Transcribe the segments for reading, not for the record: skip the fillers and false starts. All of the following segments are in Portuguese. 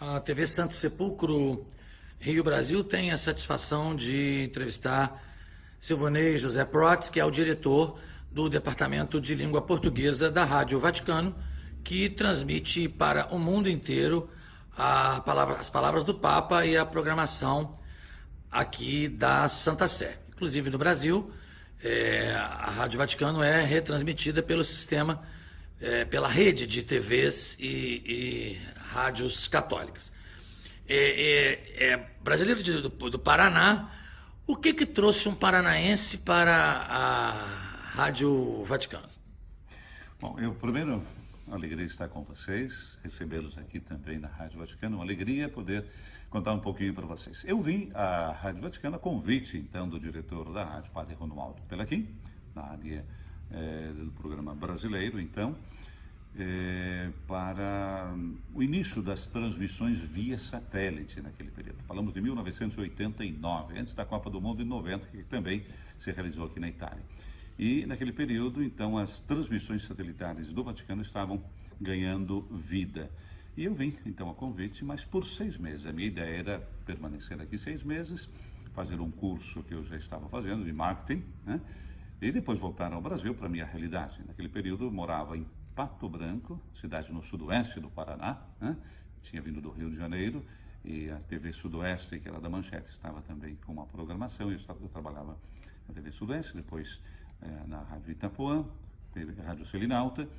A TV Santo Sepulcro Rio Brasil tem a satisfação de entrevistar Silvanei José Protz, que é o diretor do Departamento de Língua Portuguesa da Rádio Vaticano, que transmite para o mundo inteiro as palavras do Papa e a programação aqui da Santa Sé. Inclusive no Brasil, a Rádio Vaticano é retransmitida pelo sistema, pela rede de TVs e rádios católicas. Brasileiro do Paraná, o que trouxe um paranaense para a Rádio Vaticano? Bom, eu primeiro, uma alegria estar com vocês, recebê-los aqui também na Rádio Vaticano, uma alegria poder contar um pouquinho para vocês. Eu vim à Rádio Vaticano a convite, então, do diretor da rádio, Padre Romualdo Pelaquim, na área do programa brasileiro, então, para o início das transmissões via satélite naquele período. Falamos de 1989, antes da Copa do Mundo em 90, que também se realizou aqui na Itália. E naquele período, então, as transmissões satelitárias do Vaticano estavam ganhando vida. E eu vim, então, a convite, mas por 6 meses. A minha ideia era permanecer aqui 6 meses, fazer um curso que eu já estava fazendo de marketing, né? E depois voltar ao Brasil para a minha realidade. Naquele período eu morava em Pato Branco, cidade no sudoeste do Paraná, né? Tinha vindo do Rio de Janeiro, e a TV Sudoeste, que era da Manchete, estava também com uma programação. Eu trabalhava na TV Sudoeste, depois na Rádio Itapuã, Rádio Selinalta,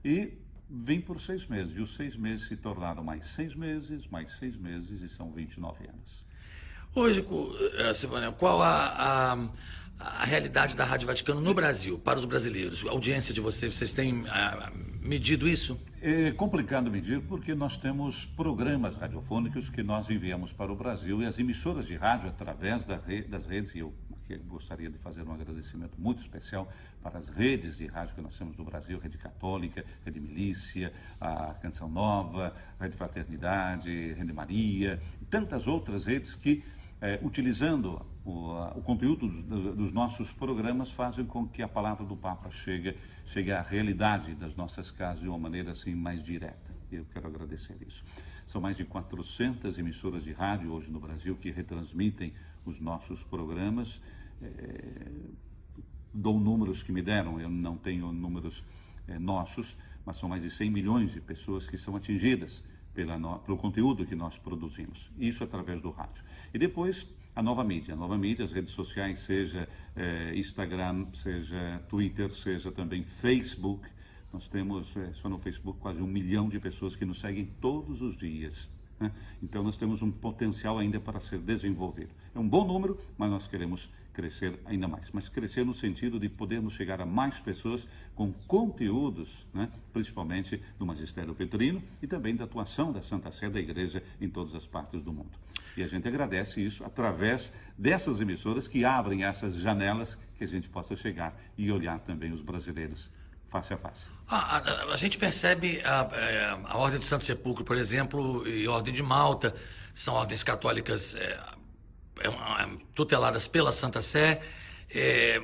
e vim por 6 meses. E os 6 meses se tornaram mais 6 meses, e são 29 anos. Hoje, Silvanei, qual a realidade da Rádio Vaticano no Brasil, para os brasileiros? A audiência de vocês têm medido isso? É complicado medir porque nós temos programas radiofônicos que nós enviamos para o Brasil e as emissoras de rádio, através das redes, e eu gostaria de fazer um agradecimento muito especial para as redes de rádio que nós temos no Brasil, Rede Católica, Rede Milícia, a Canção Nova, Rede Fraternidade, Rede Maria, e tantas outras redes que, utilizando o conteúdo dos nossos programas, fazem com que a palavra do Papa chegue à realidade das nossas casas de uma maneira assim mais direta. Eu quero agradecer isso. São mais de 400 emissoras de rádio hoje no Brasil que retransmitem os nossos programas. Dou números que me deram, eu não tenho números nossos, mas são mais de 100 milhões de pessoas que são atingidas pelo conteúdo que nós produzimos. Isso através do rádio. E depois, a nova mídia, as redes sociais, seja Instagram, seja Twitter, seja também Facebook. Nós temos só no Facebook quase 1 milhão de pessoas que nos seguem todos os dias, né? Então nós temos um potencial ainda para ser desenvolvido. É um bom número, mas nós queremos crescer ainda mais. Mas crescer no sentido de podermos chegar a mais pessoas com conteúdos, né? Principalmente do magistério petrino e também da atuação da Santa Sé, da Igreja, em todas as partes do mundo. E a gente agradece isso através dessas emissoras que abrem essas janelas que a gente possa chegar e olhar também os brasileiros face a face. A gente percebe a Ordem de Santo Sepulcro, por exemplo, e a Ordem de Malta, são ordens católicas tuteladas pela Santa Sé,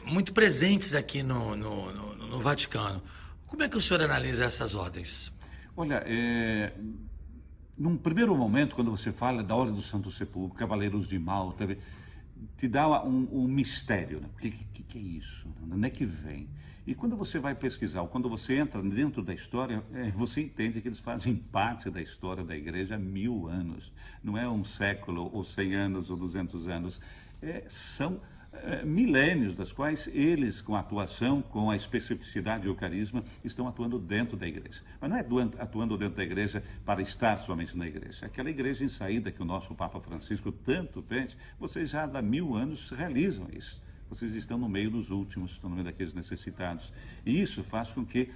muito presentes aqui no Vaticano. Como é que o senhor analisa essas ordens? Olha, num primeiro momento, quando você fala da Ordem do Santo Sepulcro, Cavaleiros de Malta, te dá um mistério, né? O que é isso? De onde é que vem? E quando você vai pesquisar, ou quando você entra dentro da história, você entende que eles fazem parte da história da Igreja há 1000 anos. Não é um século, ou 100 anos, ou 200 anos. São milênios, das quais eles, com a atuação, com a especificidade e o carisma, estão atuando dentro da Igreja. Mas não é atuando dentro da Igreja para estar somente na Igreja. Aquela Igreja em saída que o nosso Papa Francisco tanto pede, vocês já há 1000 anos realizam isso. Vocês estão no meio dos últimos, estão no meio daqueles necessitados. E isso faz com que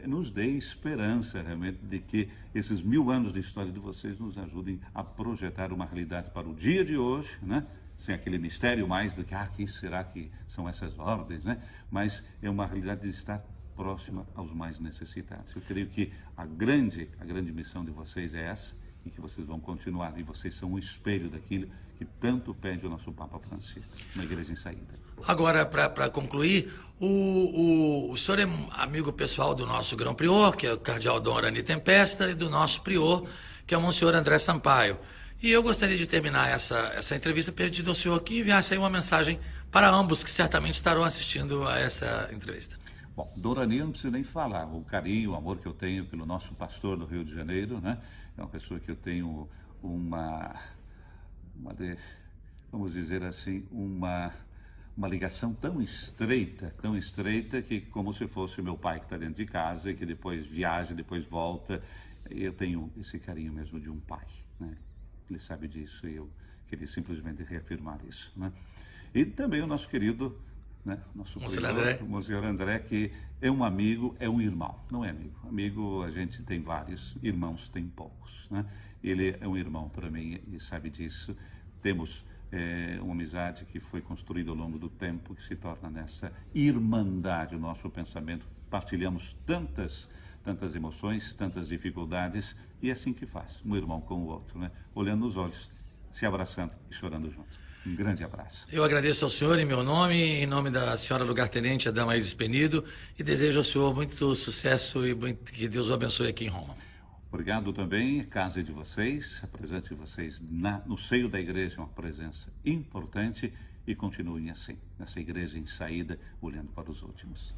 nos dê esperança, realmente, de que esses 1000 anos de história de vocês nos ajudem a projetar uma realidade para o dia de hoje, né? Sem aquele mistério mais do que, quem será que são essas ordens, né? Mas é uma realidade de estar próxima aos mais necessitados. Eu creio que a grande missão de vocês é essa, e que vocês vão continuar, e vocês são um espelho daquilo que tanto pede o nosso Papa Francisco, uma igreja em saída. Agora, para concluir, o senhor é amigo pessoal do nosso Grão Prior, que é o cardeal Dom Arani Tempesta, e do nosso prior, que é o Monsenhor André Sampaio. E eu gostaria de terminar essa entrevista pedindo ao senhor que enviasse aí uma mensagem para ambos que certamente estarão assistindo a essa entrevista. Bom, Dorani, eu não preciso nem falar. O carinho, o amor que eu tenho pelo nosso pastor do Rio de Janeiro, né? É uma pessoa que eu tenho vamos dizer assim, uma ligação tão estreita que como se fosse meu pai que está dentro de casa e que depois viaja, depois volta. Eu tenho esse carinho mesmo de um pai, né? Ele sabe disso e eu queria simplesmente reafirmar isso, né? E também o nosso querido, né, nosso Monsenhor André, que é um amigo, é um irmão, não é amigo. Amigo a gente tem vários, irmãos tem poucos, né? Ele é um irmão para mim e sabe disso. Temos uma amizade que foi construída ao longo do tempo, que se torna nessa irmandade o nosso pensamento. Partilhamos tantas emoções, tantas dificuldades, e é assim que faz, um irmão com o outro, né? Olhando nos olhos, se abraçando e chorando juntos. Um grande abraço. Eu agradeço ao senhor em meu nome, em nome da senhora lugar-tenente, a dama Isis Penido, e desejo ao senhor muito sucesso e que Deus o abençoe aqui em Roma. Obrigado também, casa de vocês, a presença de vocês no seio da igreja é uma presença importante e continuem assim, nessa igreja em saída, olhando para os últimos.